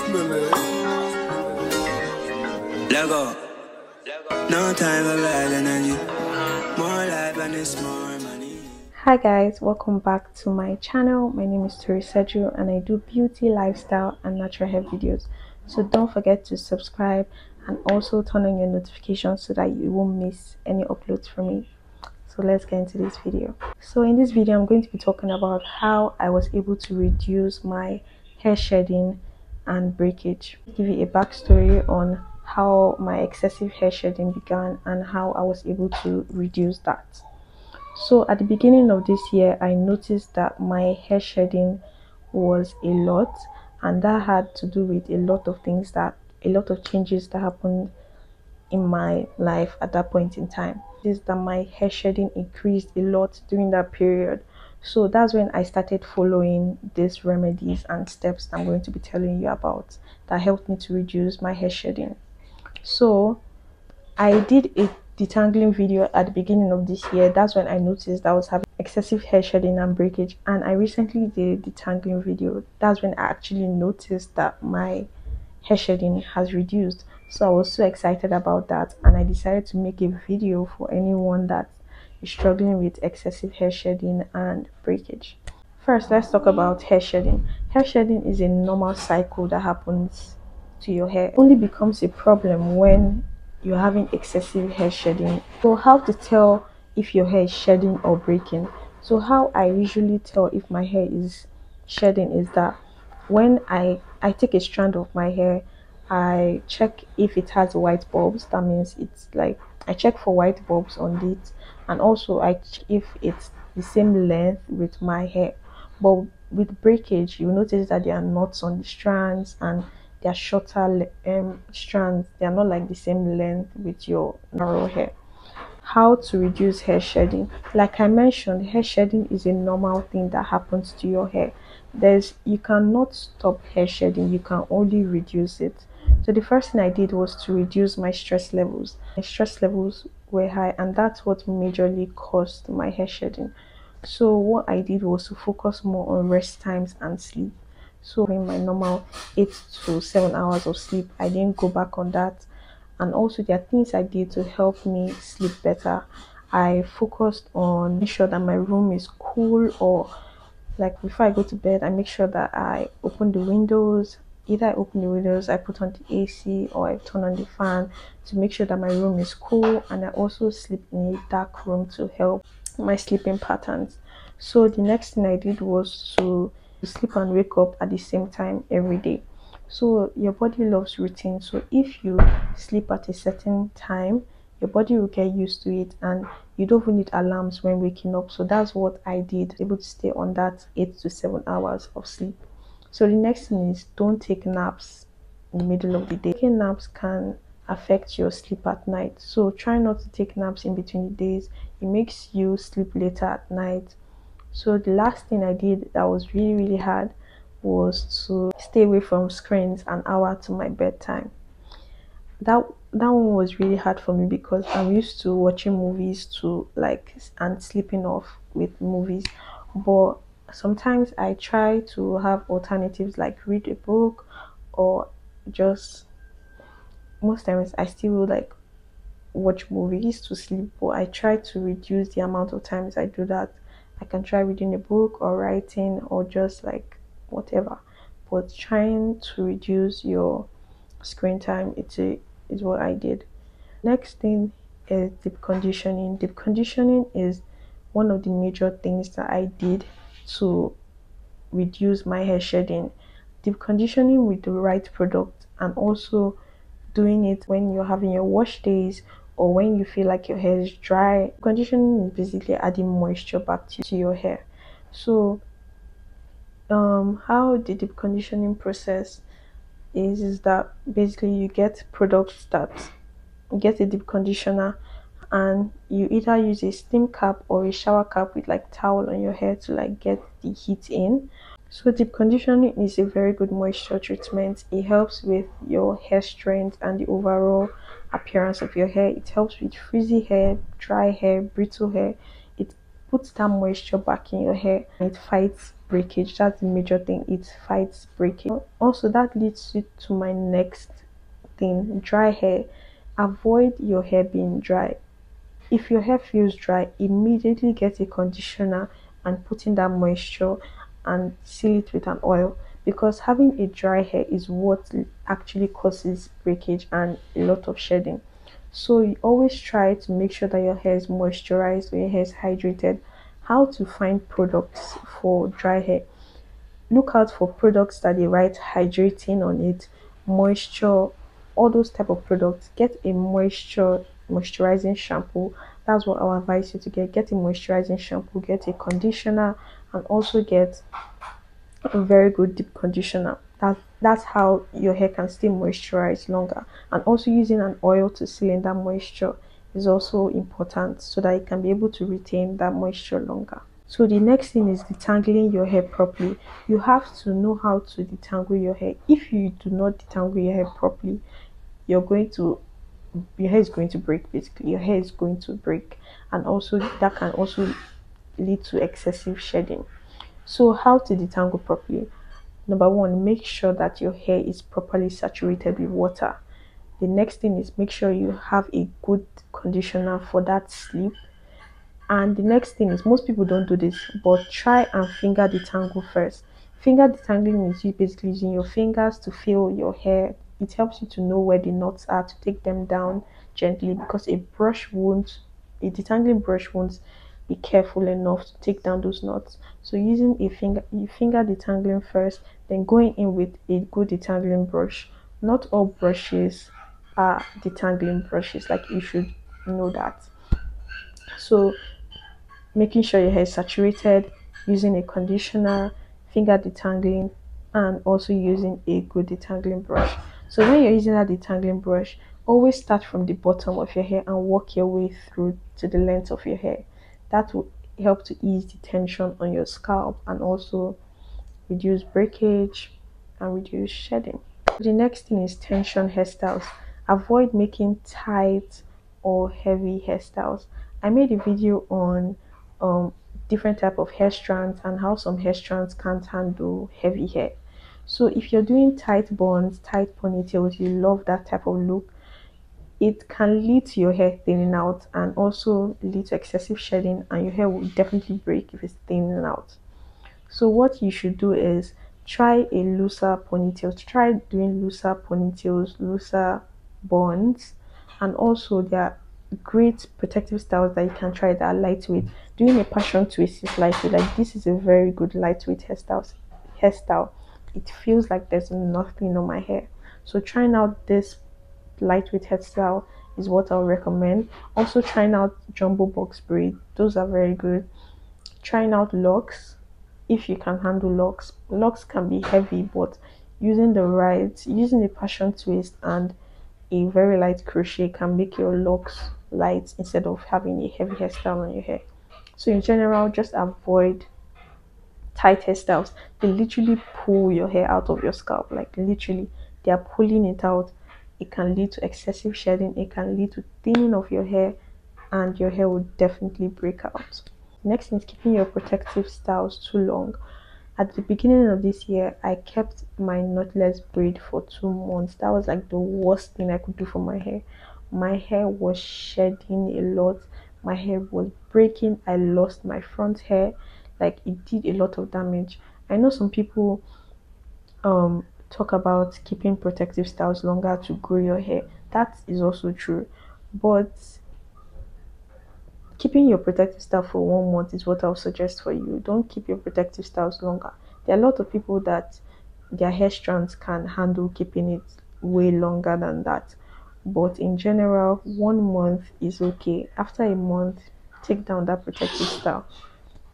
Lego. No time for bad energy. More life and it's more money. Hi guys, welcome back to my channel. My name is toriamotsuka and I do beauty, lifestyle and natural hair videos. So don't forget to subscribe and also turn on your notifications so that you won't miss any uploads from me. So let's get into this video. So in this video I'm going to be talking about how I was able to reduce my hair shedding and breakage. I'll give you a backstory on how my excessive hair shedding began and how I was able to reduce that. So at the beginning of this year, I noticed that my hair shedding was a lot, and that had to do with a lot of changes that happened in my life at that point in time. Is that my hair shedding increased a lot during that period. So that's when I started following these remedies and steps that I'm going to be telling you about that helped me to reduce my hair shedding. So I did a detangling video at the beginning of this year. That's when I noticed that I was having excessive hair shedding and breakage, and I recently did a detangling video. That's when I actually noticed that my hair shedding has reduced. So I was so excited about that, and I decided to make a video for anyone that is struggling with excessive hair shedding and breakage. First, let's talk about hair shedding. Hair shedding is a normal cycle that happens to your hair. It only becomes a problem when you're having excessive hair shedding. So how to tell if your hair is shedding or breaking? So how I usually tell if my hair is shedding is that when I take a strand of my hair, I check if it has white bulbs. That means it's like I check for white bulbs on it, and also I check if it's the same length with my hair. But with breakage, you notice that there are knots on the strands and they are shorter strands. They are not like the same length with your narrow hair. How to reduce hair shedding? Like I mentioned, hair shedding is a normal thing that happens to your hair. You cannot stop hair shedding, you can only reduce it. So the first thing I did was to reduce my stress levels. My stress levels were high, and that's what majorly caused my hair shedding. So what I did was to focus more on rest times and sleep. So in my normal 8 to 7 hours of sleep, I didn't go back on that. And also there are things I did to help me sleep better. I focused on making sure that my room is cool, or like before I go to bed, I make sure that I open the windows. Either I open the windows, I put on the AC, or I turn on the fan to make sure that my room is cool. And I also sleep in a dark room to help my sleeping patterns. So the next thing I did was to sleep and wake up at the same time every day. So your body loves routine. So if you sleep at a certain time, your body will get used to it, and you don't even need alarms when waking up. So that's what I did, able to stay on that 8 to 7 hours of sleep. So the next thing is, don't take naps in the middle of the day. Taking naps can affect your sleep at night, so try not to take naps in between the days. It makes you sleep later at night. So the last thing I did that was really hard was to stay away from screens an hour to my bedtime. That one was really hard for me because I'm used to watching movies and sleeping off with movies. But sometimes I try to have alternatives like read a book, or just most times I still like watch movies to sleep, but I try to reduce the amount of times I do that. I can try reading a book or writing or just like whatever, but trying to reduce your screen time is what I did. Next thing is deep conditioning. Deep conditioning is one of the major things that I did to reduce my hair shedding. Deep conditioning with the right product, and also doing it when you're having your wash days or when you feel like your hair is dry. Conditioning is basically adding moisture back to your hair. So how the deep conditioning process is that basically you get a deep conditioner, and you either use a steam cap or a shower cap with like towel on your hair to like get the heat in. So deep conditioning is a very good moisture treatment. It helps with your hair strength and the overall appearance of your hair. It helps with frizzy hair, dry hair, brittle hair. It puts that moisture back in your hair, and it fights breakage. That's the major thing. It fights breakage. Also, that leads to my next thing: dry hair. Avoid your hair being dry. If your hair feels dry, immediately get a conditioner and put in that moisture and seal it with an oil, because having a dry hair is what actually causes breakage and a lot of shedding. So you always try to make sure that your hair is moisturized or your hair is hydrated. How to find products for dry hair: look out for products that they write hydrating on it, moisture, all those type of products. Get a moisturizing shampoo. That's what I'll advise you to get. Get a moisturizing shampoo, get a conditioner, and also get a very good deep conditioner. That's how your hair can stay moisturized longer. And also using an oil to seal in that moisture is also important so that it can be able to retain that moisture longer. So the next thing is detangling your hair properly. You have to know how to detangle your hair. If you do not detangle your hair properly, you're going to your hair is going to break. Basically, your hair is going to break, and also that can also lead to excessive shedding. So how to detangle properly? Number one, make sure that your hair is properly saturated with water. The next thing is make sure you have a good conditioner for that sleep. And the next thing is, most people don't do this, but try and finger detangle first. Finger detangling is you basically using your fingers to feel your hair. It helps you to know where the knots are, to take them down gently, because a detangling brush won't be careful enough to take down those knots. So using you finger detangling first, then going in with a good detangling brush. Not all brushes are detangling brushes, like you should know that. So making sure your hair is saturated, using a conditioner, finger detangling, and also using a good detangling brush. So when you're using that detangling brush, always start from the bottom of your hair and work your way through to the length of your hair. That will help to ease the tension on your scalp and also reduce breakage and reduce shedding. The next thing is tension hairstyles. Avoid making tight or heavy hairstyles. I made a video on um, different type of hair strands and how some hair strands can't handle heavy hair. So if you're doing tight buns, tight ponytails, you love that type of look, it can lead to your hair thinning out and also lead to excessive shedding, and your hair will definitely break if it's thinning out. So what you should do is try a looser ponytail. Try doing looser ponytails, looser buns, and also there are great protective styles that you can try that are lightweight. Doing a passion twist is lightweight. Like, this is a very good lightweight hairstyle. It feels like there's nothing on my hair. So trying out this lightweight hairstyle is what I'll recommend. Also trying out jumbo box braid. Those are very good. Trying out locks, if you can handle locks. Locks can be heavy, but using a passion twist and a very light crochet can make your locks light instead of having a heavy hairstyle on your hair. So in general, just avoid tight hairstyles. They literally pull your hair out of your scalp. Like, literally, they are pulling it out. It can lead to excessive shedding, it can lead to thinning of your hair, and your hair will definitely break out. Next is keeping your protective styles too long. At the beginning of this year, I kept my knotless braid for 2 months. That was like the worst thing I could do for my hair. My hair was shedding a lot. My hair was breaking. I lost my front hair. Like, it did a lot of damage. I know some people talk about keeping protective styles longer to grow your hair. That is also true. But keeping your protective style for 1 month is what I'll suggest for you. Don't keep your protective styles longer. There are a lot of people that their hair strands can handle keeping it way longer than that. But in general, 1 month is okay. After a month, take down that protective style.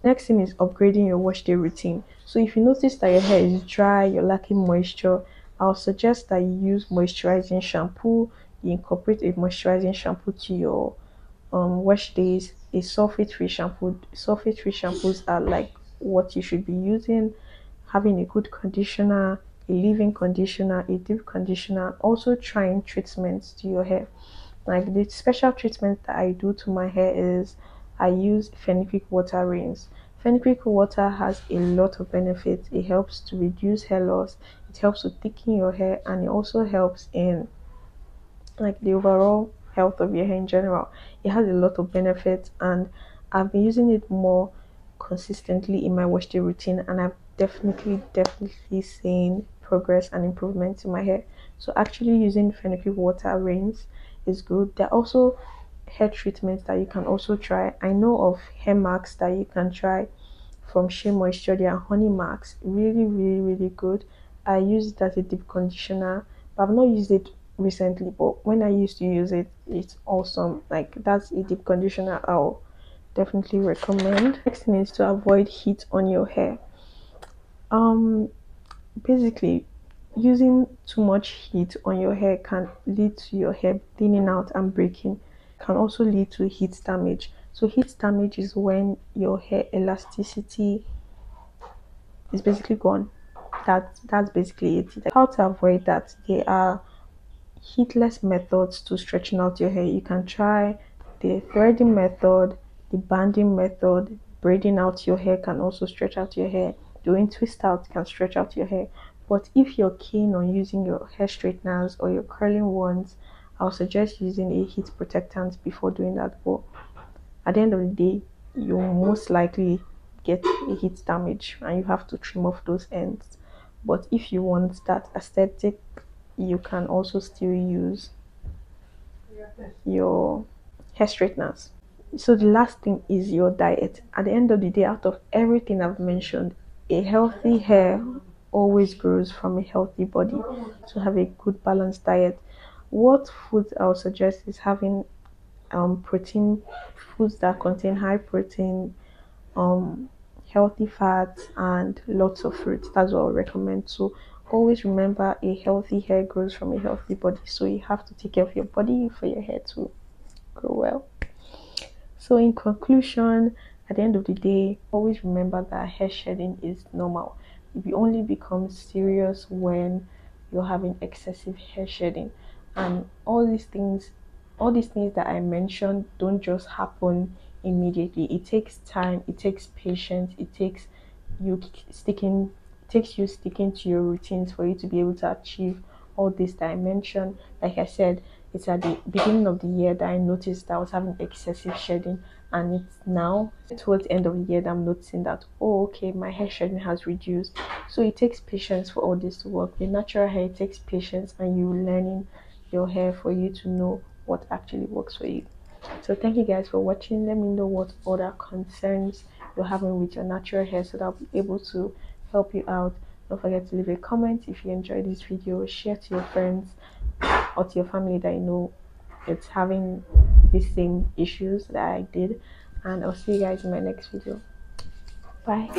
Next thing is upgrading your wash day routine. So if you notice that your hair is dry, you're lacking moisture, I'll suggest that you use moisturizing shampoo. You incorporate a moisturizing shampoo to your wash days. A sulfate-free shampoo. Sulfate-free shampoos are like what you should be using. Having a good conditioner, a leave-in conditioner, a deep conditioner. Also trying treatments to your hair. Like, the special treatment that I do to my hair is I use Fenugreek water rinse. Fenugreek water has a lot of benefits. It helps to reduce hair loss, it helps to thicken your hair, and it also helps in like the overall health of your hair in general. It has a lot of benefits, and I've been using it more consistently in my wash day routine, and I've definitely seen progress and improvements in my hair. So actually using fenugreek water rinse is good. There are also hair treatments that you can also try. I know of hair masks that you can try from Shea Moisture. Their honey max, really good. I use it as a deep conditioner, but I've not used it recently. But when I used to use it, it's awesome. Like that's a deep conditioner I'll definitely recommend. Next thing is to avoid heat on your hair. Um, Basically, using too much heat on your hair can lead to your hair thinning out and breaking. Can also lead to heat damage. So heat damage is when your hair elasticity is basically gone. That's basically it. How to avoid that? There are heatless methods to stretching out your hair. You can try the threading method, the banding method. Braiding out your hair can also stretch out your hair. Doing twist out can stretch out your hair. But if you're keen on using your hair straighteners or your curling ones, I'll suggest using a heat protectant before doing that. But at the end of the day, you'll most likely get a heat damage and you have to trim off those ends. But if you want that aesthetic, you can also still use your hair straighteners. So the last thing is your diet. At the end of the day, out of everything I've mentioned, a healthy hair always grows from a healthy body. So have a good balanced diet. What foods I would suggest is having protein foods that contain high protein, um healthy fats, and lots of fruits. That's what I recommend. So always remember, a healthy hair grows from a healthy body, so you have to take care of your body for your hair to grow well. So in conclusion, at the end of the day, always remember that hair shedding is normal. It only becomes serious when you're having excessive hair shedding. And all these things that I mentioned don't just happen immediately. It takes time, it takes patience, you sticking it takes you sticking to your routines for you to be able to achieve all this that I mentioned. Like I said, it's at the beginning of the year that I noticed that I was having excessive shedding, and it's now towards the end of the year that I'm noticing that, oh, okay, my hair shedding has reduced. So it takes patience for all this to work. The natural hair, it takes patience, and you learning your hair for you to know what actually works for you. So thank you guys for watching. Let me know what other concerns you're having with your natural hair so that I'll be able to help you out. Don't forget to leave a comment if you enjoyed this video. Share to your friends or to your family that you know it's having the same issues that I did. And I'll see you guys in my next video. Bye.